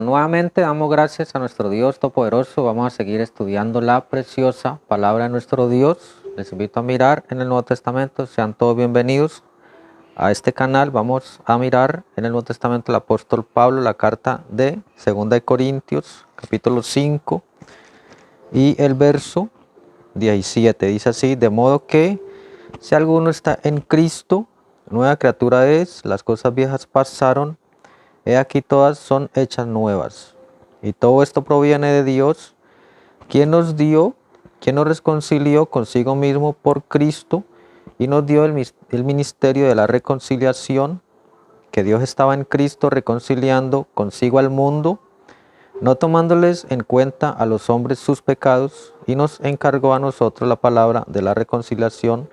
Nuevamente damos gracias a nuestro Dios Todopoderoso. Vamos a seguir estudiando la preciosa palabra de nuestro Dios. Les invito a mirar en el Nuevo Testamento. Sean todos bienvenidos a este canal. Vamos a mirar en el Nuevo Testamento el apóstol Pablo, la carta de 2 de Corintios, capítulo 5 y el verso 17. Dice así: de modo que si alguno está en Cristo, nueva criatura es, las cosas viejas pasaron, he aquí todas son hechas nuevas. Y todo esto proviene de Dios, quien nos reconcilió consigo mismo por Cristo y nos dio el ministerio de la reconciliación, que Dios estaba en Cristo reconciliando consigo al mundo, no tomándoles en cuenta a los hombres sus pecados, y nos encargó a nosotros la palabra de la reconciliación.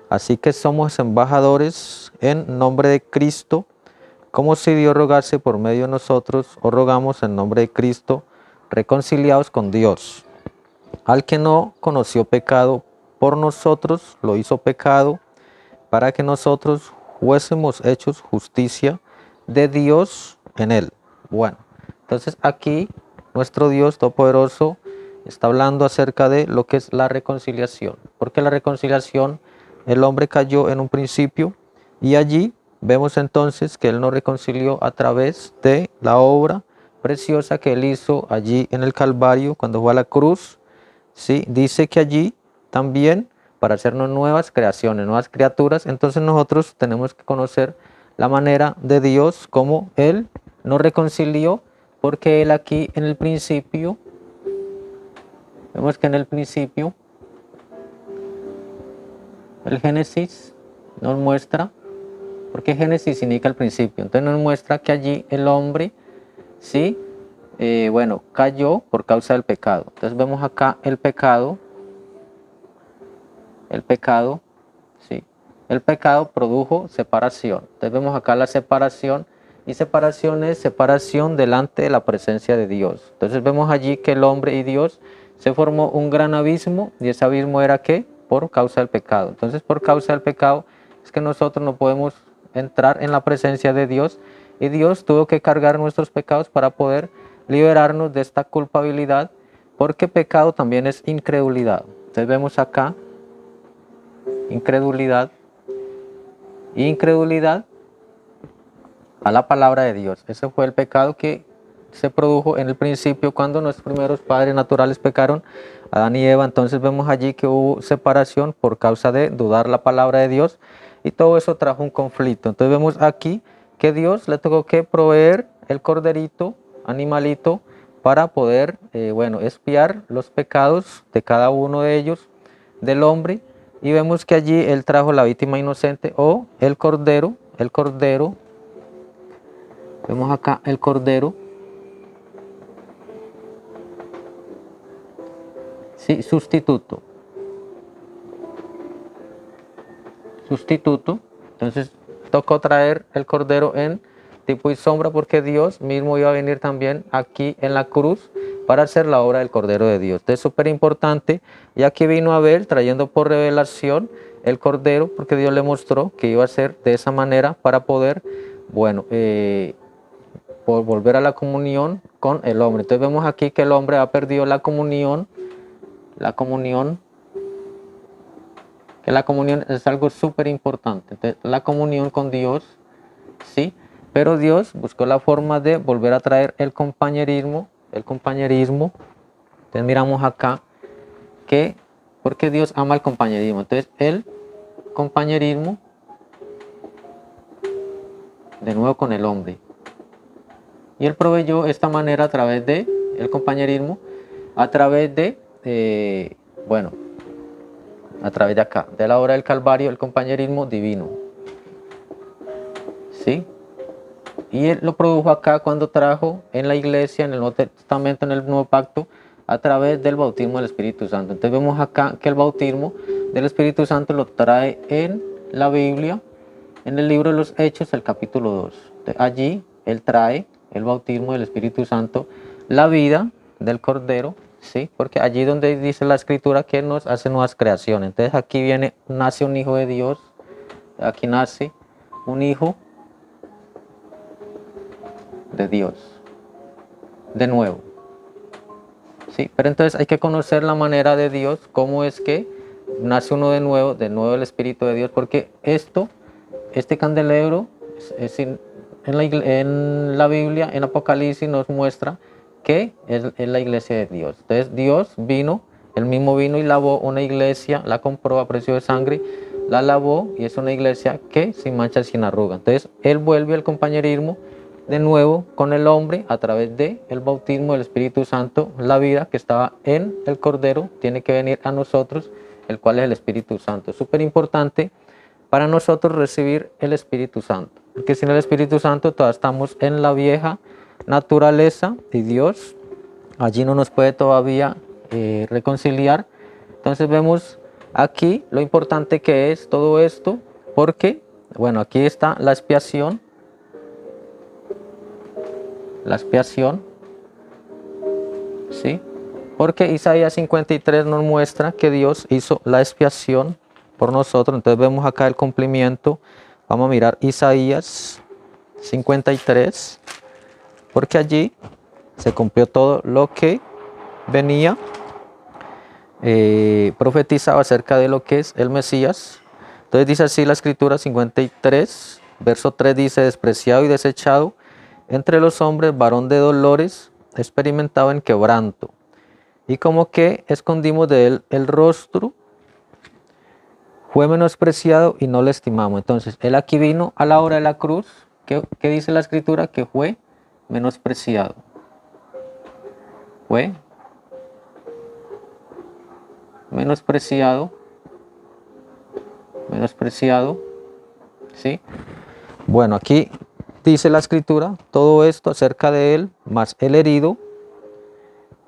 Así que somos embajadores en nombre de Cristo, como si Dios rogase por medio de nosotros, os rogamos en nombre de Cristo, reconciliados con Dios. Al que no conoció pecado, por nosotros lo hizo pecado, para que nosotros fuésemos hechos justicia de Dios en él. Bueno, entonces aquí nuestro Dios Todopoderoso está hablando acerca de lo que es la reconciliación. Porque la reconciliación, el hombre cayó en un principio y allí vemos entonces que Él nos reconcilió a través de la obra preciosa que Él hizo allí en el Calvario cuando fue a la cruz. ¿Sí? Dice que allí también para hacernos nuevas creaciones, nuevas criaturas. Entonces nosotros tenemos que conocer la manera de Dios, como Él nos reconcilió, porque Él aquí en el principio, vemos que en el principio, el Génesis nos muestra, porque Génesis significa el principio, entonces nos muestra que allí el hombre, sí, cayó por causa del pecado. Entonces vemos acá el pecado, sí, el pecado produjo separación. Entonces vemos acá la separación, y separación es separación delante de la presencia de Dios. Entonces vemos allí que el hombre y Dios se formó un gran abismo, y ese abismo era ¿qué? Por causa del pecado. Entonces por causa del pecado es que nosotros no podemos entrar en la presencia de Dios, y Dios tuvo que cargar nuestros pecados para poder liberarnos de esta culpabilidad, porque pecado también es incredulidad. Entonces vemos acá incredulidad a la palabra de Dios. Ese fue el pecado que se produjo en el principio cuando nuestros primeros padres naturales pecaron, Adán y Eva. Entonces vemos allí que hubo separación por causa de dudar la palabra de Dios, y todo eso trajo un conflicto. Entonces vemos aquí que Dios le tuvo que proveer el corderito, animalito, para poder expiar los pecados de cada uno de ellos, del hombre. Y vemos que allí Él trajo la víctima inocente, o el cordero, vemos acá el cordero, sí, sustituto. Entonces tocó traer el cordero en tipo y sombra, porque Dios mismo iba a venir también aquí en la cruz para hacer la obra del Cordero de Dios. Esto es súper importante, y aquí vino Abel trayendo por revelación el cordero, porque Dios le mostró que iba a ser de esa manera para poder, por volver a la comunión con el hombre. Entonces vemos aquí que el hombre ha perdido la comunión, que la comunión es algo súper importante. Entonces, la comunión con Dios, sí, pero Dios buscó la forma de volver a traer el compañerismo. Entonces miramos acá que, porque Dios ama el compañerismo, entonces el compañerismo de nuevo con el hombre, y Él proveyó esta manera a través de el compañerismo, a través de a través de acá, de la obra del Calvario, el compañerismo divino, ¿sí? Y Él lo produjo acá cuando trajo en la iglesia, en el Nuevo Testamento, en el Nuevo Pacto, a través del bautismo del Espíritu Santo. Entonces vemos acá que el bautismo del Espíritu Santo lo trae en la Biblia, en el libro de los Hechos, el capítulo 2. Entonces, allí Él trae el bautismo del Espíritu Santo, la vida del Cordero, ¿sí? Porque allí donde dice la Escritura que Él nos hace nuevas creaciones. Entonces aquí nace un hijo de Dios, aquí nace un hijo de Dios. de nuevo. ¿Sí? Pero entonces hay que conocer la manera de Dios, cómo es que nace uno de nuevo el Espíritu de Dios, porque este candelero en la Biblia, en Apocalipsis, nos muestra que es la iglesia de Dios. Entonces Dios vino, él mismo vino y lavó una iglesia, la compró a precio de sangre, la lavó y es una iglesia que sin mancha, sin arruga. Entonces él vuelve al compañerismo de nuevo con el hombre a través del bautismo del Espíritu Santo. La vida que estaba en el Cordero tiene que venir a nosotros, el cual es el Espíritu Santo. Súper importante para nosotros recibir el Espíritu Santo, porque sin el Espíritu Santo todavía estamos en la vieja naturaleza y Dios allí no nos puede todavía reconciliar. Entonces vemos aquí lo importante que es todo esto, porque, bueno, aquí está la expiación, ¿sí? Porque Isaías 53 nos muestra que Dios hizo la expiación por nosotros. Entonces vemos acá el cumplimiento. Vamos a mirar Isaías 53, porque allí se cumplió todo lo que venía profetizado acerca de lo que es el Mesías. Entonces dice así la escritura 53, verso 3 dice: despreciado y desechado entre los hombres, varón de dolores, experimentado en quebranto, y como que escondimos de él el rostro, fue menospreciado y no le estimamos. Entonces él aquí vino a la hora de la cruz. ¿Qué dice la escritura? Que fue menospreciado. Fue menospreciado, ¿sí? Bueno, aquí dice la escritura todo esto acerca de él, mas el herido,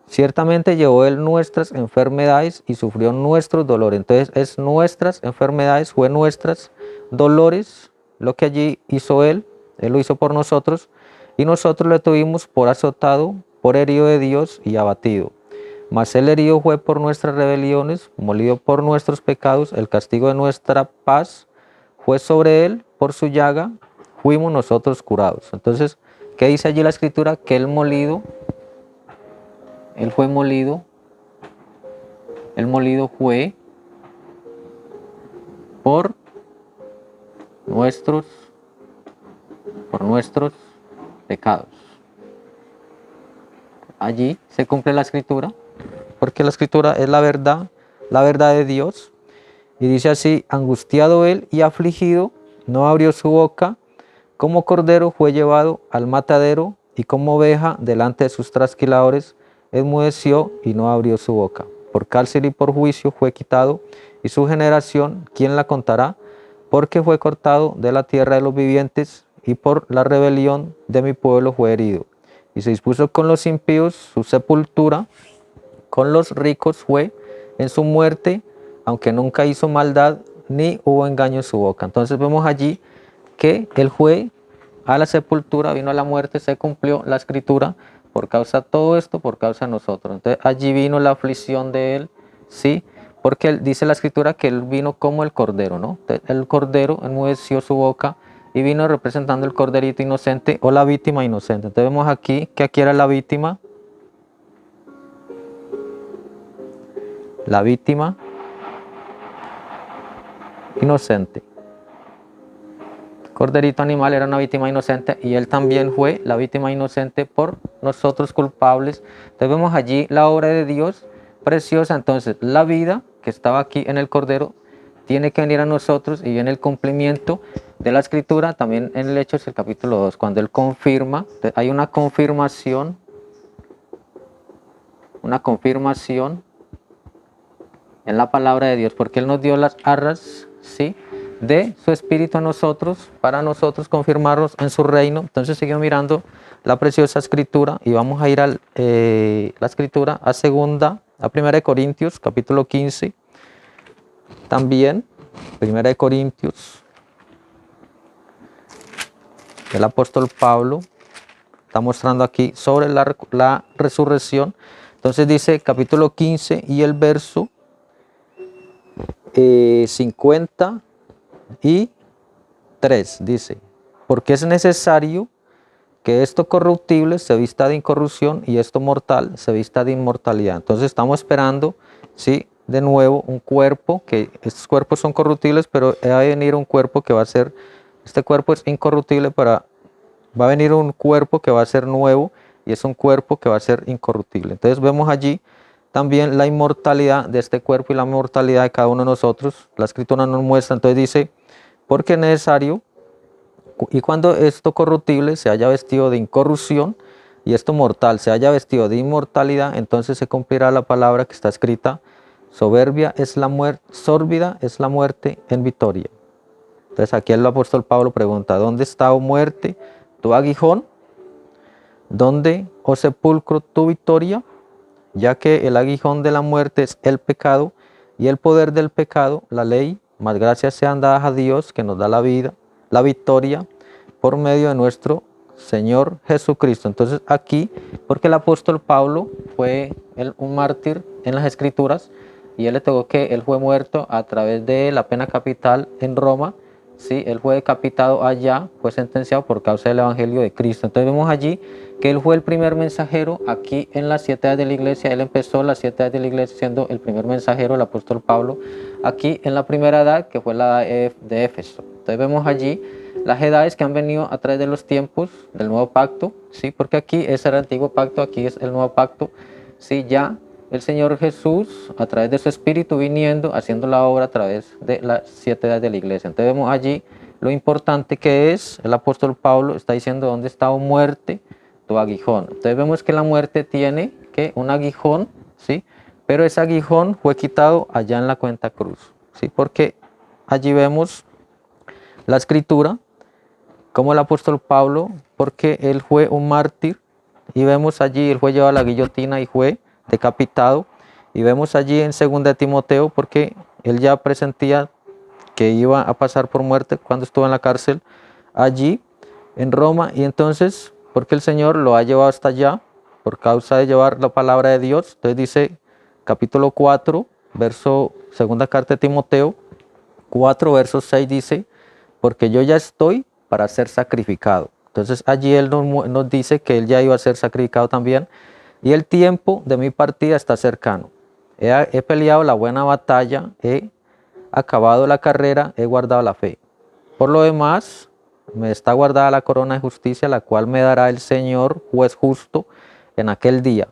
ciertamente llevó él nuestras enfermedades y sufrió nuestros dolores. Entonces es nuestras enfermedades, fue nuestras dolores lo que allí hizo él lo hizo por nosotros, y nosotros le tuvimos por azotado, por herido de Dios y abatido. Mas el herido fue por nuestras rebeliones, molido por nuestros pecados, el castigo de nuestra paz fue sobre él, por su llaga fuimos nosotros curados. Entonces, ¿qué dice allí la escritura? Que él fue molido, el molido fue por nuestros pecados. Allí se cumple la escritura, porque la escritura es la verdad de Dios. Y dice así: angustiado él y afligido, no abrió su boca, como cordero fue llevado al matadero, y como oveja delante de sus trasquiladores, enmudeció y no abrió su boca. Por cárcel y por juicio fue quitado, y su generación, ¿quién la contará? Porque fue cortado de la tierra de los vivientes, y por la rebelión de mi pueblo fue herido. Y se dispuso con los impíos su sepultura, con los ricos fue en su muerte, aunque nunca hizo maldad, ni hubo engaño en su boca. Entonces vemos allí que él fue a la sepultura, vino a la muerte, se cumplió la escritura por causa de todo esto, por causa de nosotros. Entonces allí vino la aflicción de él, ¿sí? Porque él, dice la escritura que él vino como el cordero, ¿no? Entonces, el cordero enmudeció su boca y vino representando el corderito inocente o la víctima inocente. Entonces vemos aquí que aquí era la víctima inocente. Corderito animal era una víctima inocente y él también fue la víctima inocente por nosotros culpables. Entonces vemos allí la obra de Dios preciosa. Entonces la vida que estaba aquí en el Cordero tiene que venir a nosotros, y viene el cumplimiento de la escritura también en el Hechos, el capítulo 2, cuando él confirma. Hay una confirmación en la palabra de Dios, porque él nos dio las arras, ¿sí?, de su espíritu a nosotros, para nosotros confirmarnos en su reino. Entonces seguimos mirando la preciosa escritura y vamos a ir a la escritura a primera de Corintios, capítulo 15. También, primera de Corintios, el apóstol Pablo está mostrando aquí sobre la resurrección. Entonces dice capítulo 15 y el verso 53, dice: porque es necesario que esto corruptible se vista de incorrupción y esto mortal se vista de inmortalidad. Entonces estamos esperando, ¿sí?, de nuevo un cuerpo, que estos cuerpos son corruptibles, pero va a venir un cuerpo que va a ser, este cuerpo es incorruptible, va a venir un cuerpo que va a ser nuevo y es un cuerpo que va a ser incorruptible. Entonces vemos allí también la inmortalidad de este cuerpo y la mortalidad de cada uno de nosotros. La escritura nos muestra, entonces dice, porque es necesario, y cuando esto corruptible se haya vestido de incorrupción y esto mortal se haya vestido de inmortalidad, entonces se cumplirá la palabra que está escrita, soberbia es la muerte, sórbida es la muerte en victoria. Entonces aquí el apóstol Pablo pregunta, ¿dónde está, oh muerte, tu aguijón? ¿Dónde, oh sepulcro, tu victoria? Ya que el aguijón de la muerte es el pecado y el poder del pecado, la ley, mas gracias sean dadas a Dios que nos da la vida, la victoria por medio de nuestro Señor Jesucristo. Entonces aquí, porque el apóstol Pablo fue un mártir en las Escrituras y él le tocó que él fue muerto a través de la pena capital en Roma. Sí, él fue decapitado allá, fue sentenciado por causa del Evangelio de Cristo. Entonces vemos allí que él fue el primer mensajero aquí en las 7 edades de la iglesia. Él empezó las 7 edades de la iglesia siendo el primer mensajero, el apóstol Pablo, aquí en la primera edad, que fue la edad de Éfeso. Entonces vemos allí las edades que han venido a través de los tiempos del nuevo pacto, ¿sí? Porque aquí es el antiguo pacto, aquí es el nuevo pacto, ¿sí? Ya el Señor Jesús, a través de su Espíritu, viniendo, haciendo la obra a través de las 7 edades de la iglesia. Entonces vemos allí lo importante que es, el apóstol Pablo está diciendo, ¿dónde está, oh muerte, tu aguijón? Entonces vemos que la muerte tiene que un aguijón, ¿sí? Pero ese aguijón fue quitado allá en la cuenta cruz, ¿sí? Porque allí vemos la escritura, como el apóstol Pablo, porque él fue un mártir, y vemos allí, él fue llevado a la guillotina y fue decapitado, y vemos allí en 2 Timoteo, porque él ya presentía que iba a pasar por muerte cuando estuvo en la cárcel allí en Roma, y entonces, porque el Señor lo ha llevado hasta allá, por causa de llevar la palabra de Dios. Entonces dice, capítulo 4, segunda carta de Timoteo, 4, verso 6 dice, porque yo ya estoy para ser sacrificado. Entonces allí él nos dice que él ya iba a ser sacrificado también, y el tiempo de mi partida está cercano. He peleado la buena batalla, he acabado la carrera, he guardado la fe. Por lo demás, me está guardada la corona de justicia, la cual me dará el Señor, juez justo, en aquel día.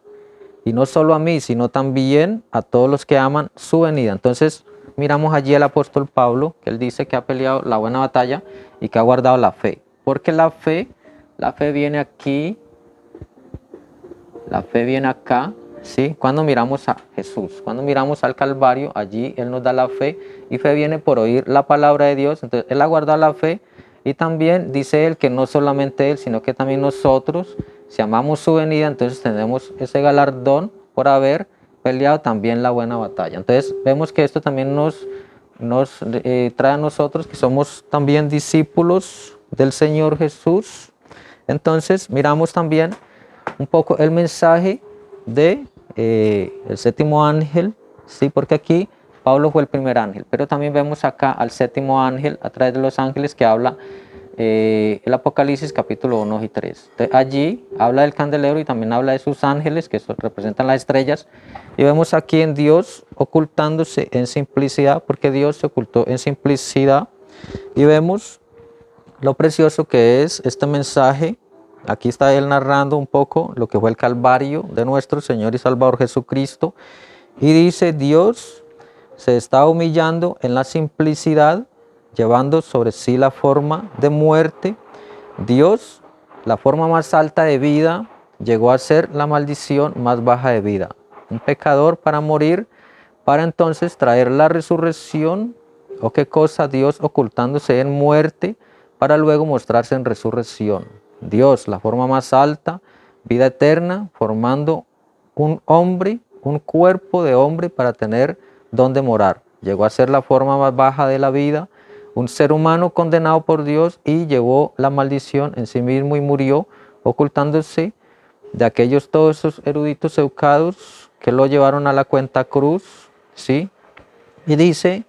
Y no solo a mí, sino también a todos los que aman su venida. Entonces, miramos allí al apóstol Pablo, que él dice que ha peleado la buena batalla y que ha guardado la fe. Porque la fe viene aquí, la fe viene acá, ¿sí? Cuando miramos a Jesús, cuando miramos al Calvario, allí Él nos da la fe, y fe viene por oír la palabra de Dios. Entonces Él ha guardado la fe, y también dice Él que no solamente Él, sino que también nosotros, si amamos su venida, entonces tenemos ese galardón por haber peleado también la buena batalla. Entonces vemos que esto también nos trae a nosotros, que somos también discípulos del Señor Jesús. Entonces miramos también un poco el mensaje de el séptimo ángel, ¿sí? Porque aquí Pablo fue el primer ángel, pero también vemos acá al séptimo ángel a través de los ángeles, que habla el Apocalipsis capítulo 1 y 3. Entonces, allí habla del candelero y también habla de sus ángeles, que representan las estrellas, y vemos aquí en Dios ocultándose en simplicidad, porque Dios se ocultó en simplicidad, y vemos lo precioso que es este mensaje. Aquí está él narrando un poco lo que fue el Calvario de nuestro Señor y Salvador Jesucristo, y dice, Dios se está humillando en la simplicidad, llevando sobre sí la forma de muerte. Dios, la forma más alta de vida, llegó a ser la maldición más baja de vida. Un pecador para morir, para entonces traer la resurrección. ¿O qué cosa? Dios ocultándose en muerte, para luego mostrarse en resurrección. Dios, la forma más alta, vida eterna, formando un hombre, un cuerpo de hombre para tener donde morar. Llegó a ser la forma más baja de la vida, un ser humano condenado por Dios, y llevó la maldición en sí mismo y murió, ocultándose de aquellos, todos esos eruditos educados que lo llevaron a la cuenta cruz, ¿sí? Y dice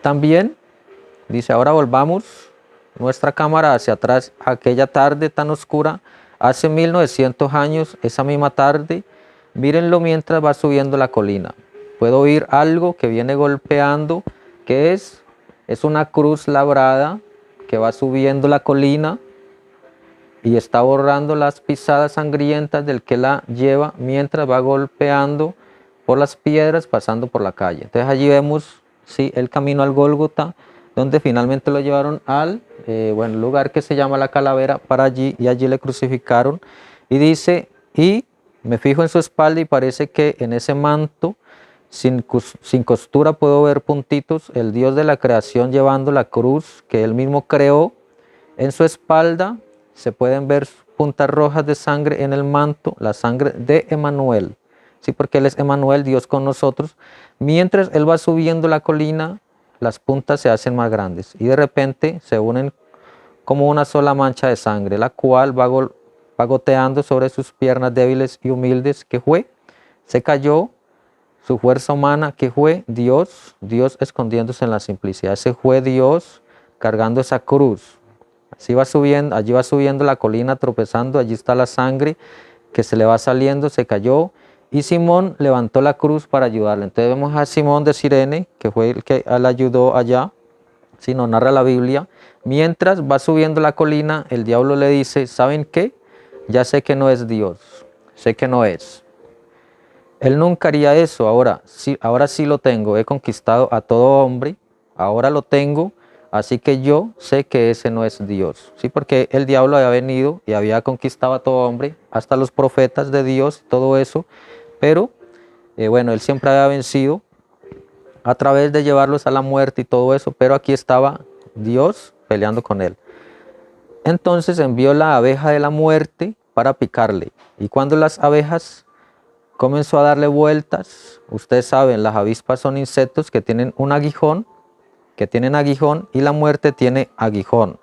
también, dice, ahora volvamos nuestra cámara hacia atrás, aquella tarde tan oscura, hace 1900 años, esa misma tarde, mírenlo mientras va subiendo la colina. Puedo oír algo que viene golpeando, que es una cruz labrada que va subiendo la colina y está borrando las pisadas sangrientas del que la lleva mientras va golpeando por las piedras pasando por la calle. Entonces allí vemos sí, el camino al Gólgota, donde finalmente lo llevaron al lugar que se llama La Calavera para allí, y allí le crucificaron. Y dice, y me fijo en su espalda y parece que en ese manto sin costura puedo ver puntitos, el Dios de la creación llevando la cruz que él mismo creó. En su espalda se pueden ver puntas rojas de sangre en el manto, la sangre de Emanuel. Sí, porque él es Emanuel, Dios con nosotros. Mientras él va subiendo la colina, las puntas se hacen más grandes y de repente se unen como una sola mancha de sangre, la cual va goteando sobre sus piernas débiles y humildes, que fue, se cayó su fuerza humana, que fue Dios escondiéndose en la simplicidad. Ese fue Dios cargando esa cruz. Así va subiendo, allí va subiendo la colina, tropezando, allí está la sangre que se le va saliendo, se cayó, y Simón levantó la cruz para ayudarle. Entonces vemos a Simón de Cirene, que fue el que le ayudó allá, si no narra la Biblia. Mientras va subiendo la colina, el diablo le dice, ¿saben qué? Ya sé que no es Dios, sé que no es. Él nunca haría eso, ahora sí lo tengo, he conquistado a todo hombre, ahora lo tengo, así que yo sé que ese no es Dios, ¿sí? Porque el diablo había venido y había conquistado a todo hombre, hasta los profetas de Dios, todo eso, pero él siempre había vencido a través de llevarlos a la muerte y todo eso, pero aquí estaba Dios peleando con él. Entonces envió la abeja de la muerte para picarle, y cuando las abejas comenzó a darle vueltas, ustedes saben, las avispas son insectos que tienen un aguijón, y la muerte tiene aguijón.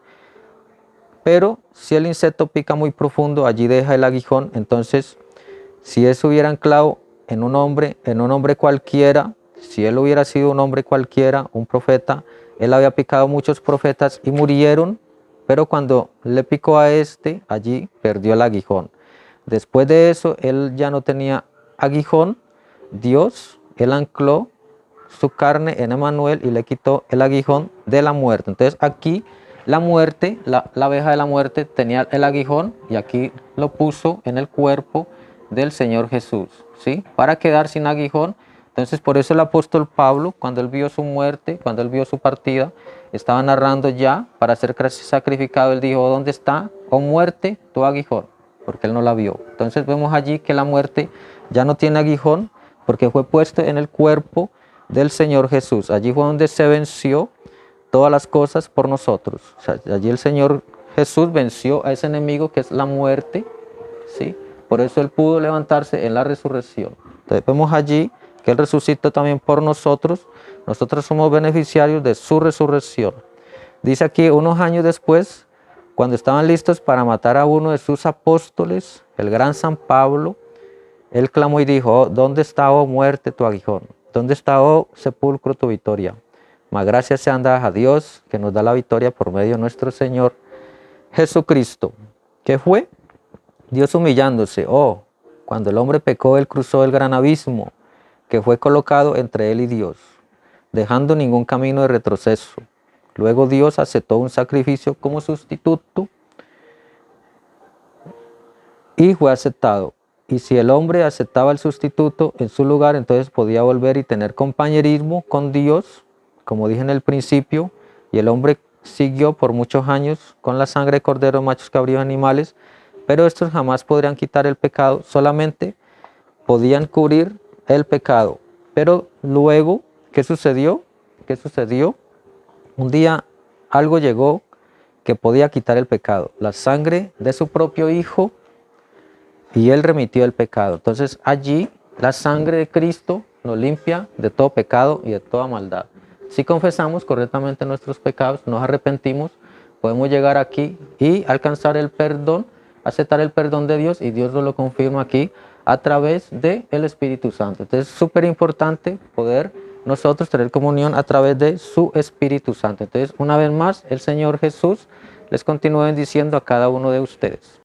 Pero si el insecto pica muy profundo, allí deja el aguijón. Entonces, si eso hubiera anclado en un hombre cualquiera, si él hubiera sido un hombre cualquiera, un profeta, él había picado muchos profetas y murieron, pero cuando le picó a este, allí perdió el aguijón. Después de eso, él ya no tenía aguijón. Dios, él ancló su carne en Emanuel y le quitó el aguijón de la muerte. Entonces aquí la muerte, la abeja de la muerte tenía el aguijón, y aquí lo puso en el cuerpo del Señor Jesús, ¿sí? Para quedar sin aguijón. Entonces por eso el apóstol Pablo, cuando él vio su muerte, cuando él vio su partida, estaba narrando ya para ser sacrificado. Él dijo, ¿dónde está, oh muerte, tu aguijón? Porque él no la vio. Entonces vemos allí que la muerte ya no tiene aguijón, porque fue puesto en el cuerpo del Señor Jesús. Allí fue donde se venció todas las cosas por nosotros. O sea, allí el Señor Jesús venció a ese enemigo que es la muerte, ¿sí? Por eso él pudo levantarse en la resurrección. Entonces vemos allí que él resucitó también por nosotros. Nosotros somos beneficiarios de su resurrección. Dice aquí, unos años después, cuando estaban listos para matar a uno de sus apóstoles, el gran San Pablo, él clamó y dijo, ¿dónde está, oh muerte, tu aguijón? ¿Dónde está, oh sepulcro, tu victoria? Mas gracias sean dadas a Dios, que nos da la victoria por medio de nuestro Señor Jesucristo. ¿Qué fue? Dios humillándose. Cuando el hombre pecó, él cruzó el gran abismo que fue colocado entre él y Dios, dejando ningún camino de retroceso. Luego Dios aceptó un sacrificio como sustituto y fue aceptado. Y si el hombre aceptaba el sustituto en su lugar, entonces podía volver y tener compañerismo con Dios, como dije en el principio, y el hombre siguió por muchos años con la sangre de corderos, machos, cabríos, animales, pero estos jamás podrían quitar el pecado, solamente podían cubrir el pecado. Pero luego, ¿qué sucedió? ¿Qué sucedió? Un día algo llegó que podía quitar el pecado, la sangre de su propio Hijo, y él remitió el pecado. Entonces allí la sangre de Cristo nos limpia de todo pecado y de toda maldad. Si confesamos correctamente nuestros pecados, nos arrepentimos, podemos llegar aquí y alcanzar el perdón, aceptar el perdón de Dios, y Dios nos lo confirma aquí a través del Espíritu Santo. Entonces es súper importante poder nosotros tener comunión a través de su Espíritu Santo. Entonces, una vez más, el Señor Jesús les continúa bendiciendo a cada uno de ustedes.